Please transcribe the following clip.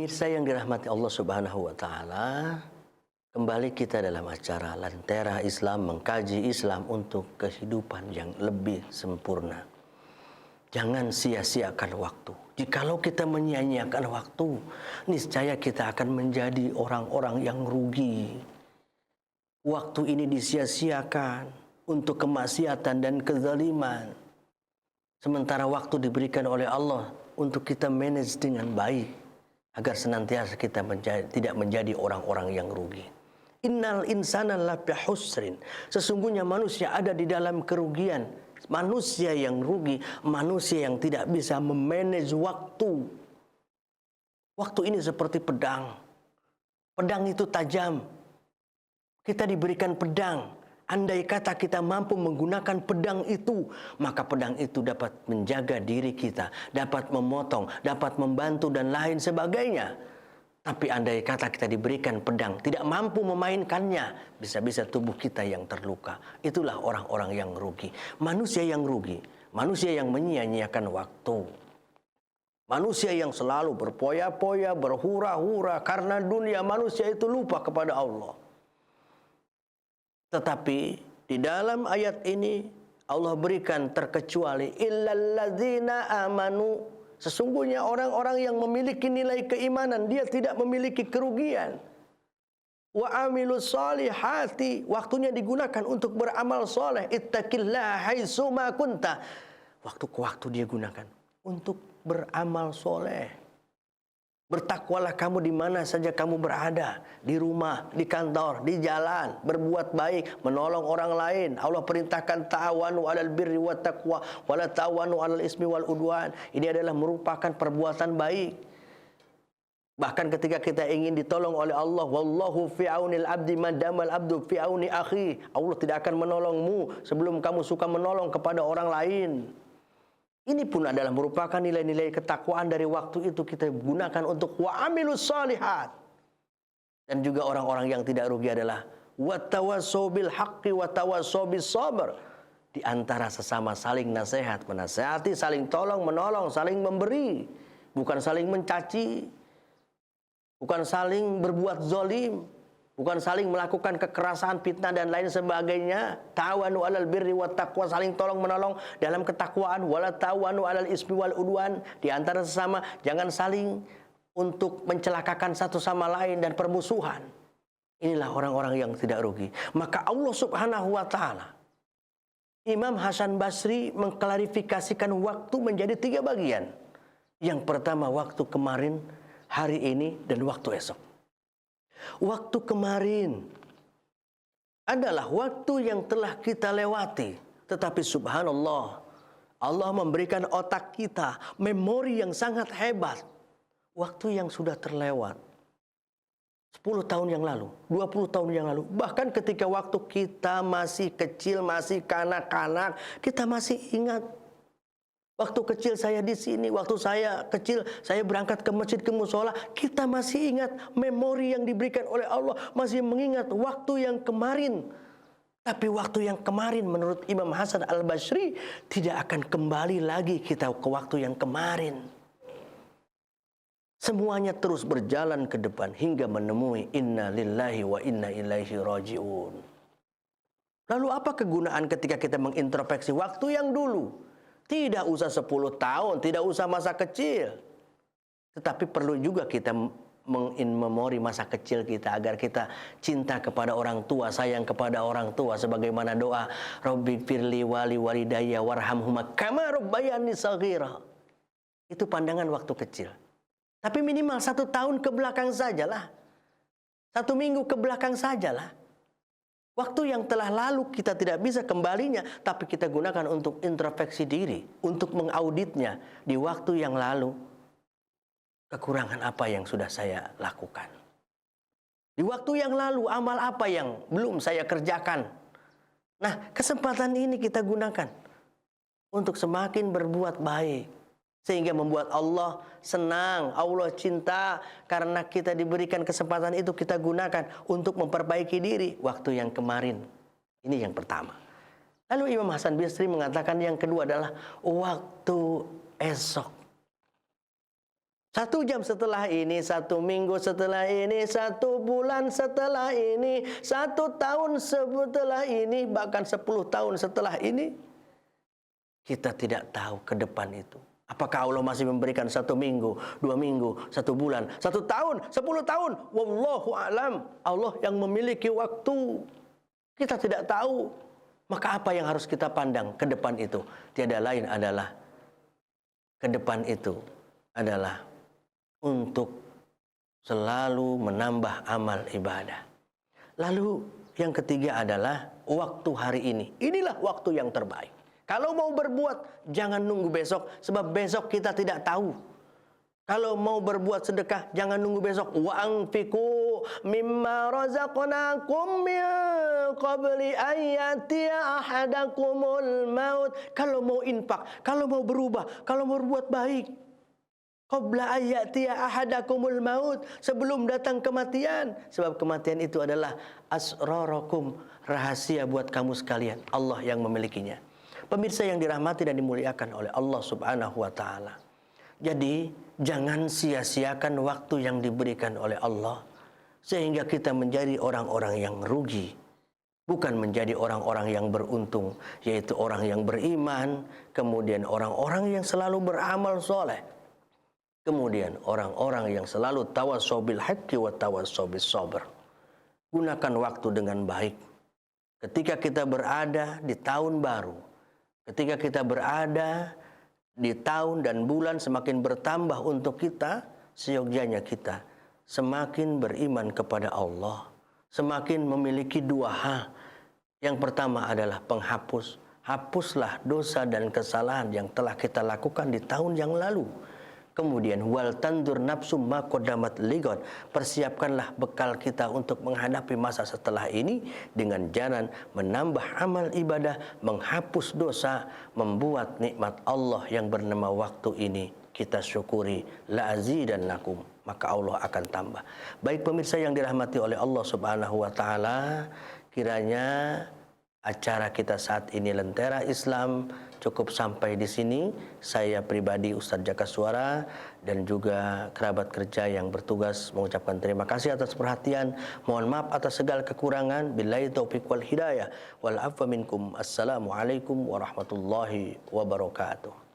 Pemirsa yang dirahmati Allah Subhanahu wa taala, kembali kita dalam acara Lentera Islam, mengkaji Islam untuk kehidupan yang lebih sempurna. Jangan sia-siakan waktu. Jikalau kita menyia-nyiakan waktu, niscaya kita akan menjadi orang-orang yang rugi. Waktu ini disia-siakan untuk kemaksiatan dan kezaliman. Sementara waktu diberikan oleh Allah untuk kita manage dengan baik, agar senantiasa kita tidak menjadi orang-orang yang rugi. Innal insana lafi husrin. Sesungguhnya manusia ada di dalam kerugian. Manusia yang rugi, manusia yang tidak bisa memanage waktu. Waktu ini seperti pedang. Pedang itu tajam. Kita diberikan pedang. Andai kata kita mampu menggunakan pedang itu, maka pedang itu dapat menjaga diri kita, dapat memotong, dapat membantu dan lain sebagainya. Tapi andai kata kita diberikan pedang, tidak mampu memainkannya, bisa-bisa tubuh kita yang terluka. Itulah orang-orang yang rugi. Manusia yang rugi, manusia yang menyia-nyiakan waktu. Manusia yang selalu berpoya-poya, berhura-hura karena dunia, manusia itu lupa kepada Allah. Tetapi di dalam ayat ini Allah berikan terkecuali illalladzina amanu. Sesungguhnya orang-orang yang memiliki nilai keimanan, dia tidak memiliki kerugian. Wa amilus solihati, waktunya digunakan untuk beramal soleh. Ittaqillaha haitsuma kunta. Waktu ke waktu dia gunakan untuk beramal soleh. Bertakwalah kamu di mana saja kamu berada, di rumah, di kantor, di jalan, berbuat baik, menolong orang lain. Allah perintahkan ta'awanu 'alal birri wat taqwa wa la ta'awanu 'alal ismi wal udwan. Ini adalah merupakan perbuatan baik. Bahkan ketika kita ingin ditolong oleh Allah, wallahu fi aunil abdi madamal abdu fi auni akhi. Allah tidak akan menolongmu sebelum kamu suka menolong kepada orang lain. Ini pun adalah merupakan nilai-nilai ketakwaan dari waktu itu kita gunakan untuk wa'amilus shalihat. Dan juga orang-orang yang tidak rugi adalah watawassaw bil haqqi watawassaw bis sabr. Di antara sesama saling nasihat, menasihati, saling tolong, menolong, saling memberi. Bukan saling mencaci. Bukan saling berbuat zalim. Bukan saling melakukan kekerasan, fitnah dan lain sebagainya. Ta'awanu 'alal birri wat taqwa, saling tolong menolong dalam ketakwaan. Wala ta'awanu 'alal ismi wal udwan, di antara sesama jangan saling untuk mencelakakan satu sama lain dan permusuhan. Inilah orang-orang yang tidak rugi. Maka Allah Subhanahu wa taala, Imam Hasan Basri mengklarifikasikan waktu menjadi 3 bagian. Yang pertama waktu kemarin, hari ini, dan waktu esok. Waktu kemarin adalah waktu yang telah kita lewati. Tetapi subhanallah, Allah memberikan otak kita memori yang sangat hebat. Waktu yang sudah terlewat 10 tahun yang lalu, 20 tahun yang lalu. Bahkan ketika waktu kita masih kecil, masih kanak-kanak, kita masih ingat. Waktu kecil saya di sini, waktu saya kecil saya berangkat ke masjid, ke musola, kita masih ingat memori yang diberikan oleh Allah, masih mengingat waktu yang kemarin. Tapi waktu yang kemarin menurut Imam Hasan Al-Basri tidak akan kembali lagi kita ke waktu yang kemarin. Semuanya terus berjalan ke depan hingga menemui inna lillahi wa inna ilaihi raji'un. Lalu apa kegunaan ketika kita mengintrospeksi waktu yang dulu? Tidak usah 10 tahun, tidak usah masa kecil. Tetapi perlu juga kita memori masa kecil kita agar kita cinta kepada orang tua, sayang kepada orang tua sebagaimana doa Rabbi firli wali walidayya warhamhuma kama rabbayani shaghira. Itu pandangan waktu kecil. Tapi minimal 1 tahun ke belakang sajalah. 1 minggu ke belakang sajalah. Waktu yang telah lalu kita tidak bisa kembalinya, tapi kita gunakan untuk introspeksi diri, untuk mengauditnya di waktu yang lalu. Kekurangan apa yang sudah saya lakukan? Di waktu yang lalu, amal apa yang belum saya kerjakan? Nah, kesempatan ini kita gunakan untuk semakin berbuat baik. Sehingga membuat Allah senang, Allah cinta karena kita diberikan kesempatan itu kita gunakan untuk memperbaiki diri waktu yang kemarin. Ini yang pertama. Lalu Imam Hasan Basri mengatakan yang kedua adalah waktu esok. 1 jam setelah ini, 1 minggu setelah ini, 1 bulan setelah ini, 1 tahun setelah ini, bahkan 10 tahun setelah ini, kita tidak tahu ke depan itu. Apakah Allah masih memberikan 1 minggu, 2 minggu, 1 bulan, 1 tahun, 10 tahun? Wallahu a'lam. Allah yang memiliki waktu. Kita tidak tahu. Maka apa yang harus kita pandang ke depan itu? Tiada lain adalah ke depan itu adalah untuk selalu menambah amal ibadah. Lalu yang ketiga adalah waktu hari ini. Inilah waktu yang terbaik. Kalau mau berbuat, jangan nunggu besok, sebab besok kita tidak tahu. Kalau mau berbuat sedekah, jangan nunggu besok. Wa anfiqu mimma razaqnakum min qabli an yatiya ahadakumul maut. Kalau mau infak, kalau mau berubah, kalau mau berbuat baik, qabla ayatiya ahadakumul maut, sebelum datang kematian. Sebab kematian itu adalah asrarakum, rahasia buat kamu sekalian. Allah yang memilikinya. Pemirsa yang dirahmati dan dimuliakan oleh Allah Subhanahu wa taala. Jadi, jangan sia-siakan waktu yang diberikan oleh Allah sehingga kita menjadi orang-orang yang rugi, bukan menjadi orang-orang yang beruntung, yaitu orang yang beriman, kemudian orang-orang yang selalu beramal soleh. Kemudian orang-orang yang selalu tawassaw bil haqqi wa tawassaw bis sabr. Gunakan waktu dengan baik. Ketika kita berada di tahun baru, ketika kita berada di tahun dan bulan semakin bertambah untuk kita, seyogyanya kita semakin beriman kepada Allah, semakin memiliki 2 hal. Yang pertama adalah penghapus. Hapuslah dosa dan kesalahan yang telah kita lakukan di tahun yang lalu. Kemudian wal tandur nafsum ma qaddamat ligot, persiapkanlah bekal kita untuk menghadapi masa setelah ini dengan jalan menambah amal ibadah, menghapus dosa, membuat nikmat Allah yang bernama waktu ini kita syukuri, la azidannakum, maka Allah akan tambah. Baik pemirsa yang dirahmati oleh Allah Subhanahu wa taala, kiranya acara kita saat ini Lentera Islam cukup sampai di sini. Saya pribadi Ustadz Jaka Suara dan juga kerabat kerja yang bertugas mengucapkan terima kasih atas perhatian. Mohon maaf atas segala kekurangan. Billahi taufiq wal hidayah wal afwa minkum. Assalamualaikum warahmatullahi wabarakatuh.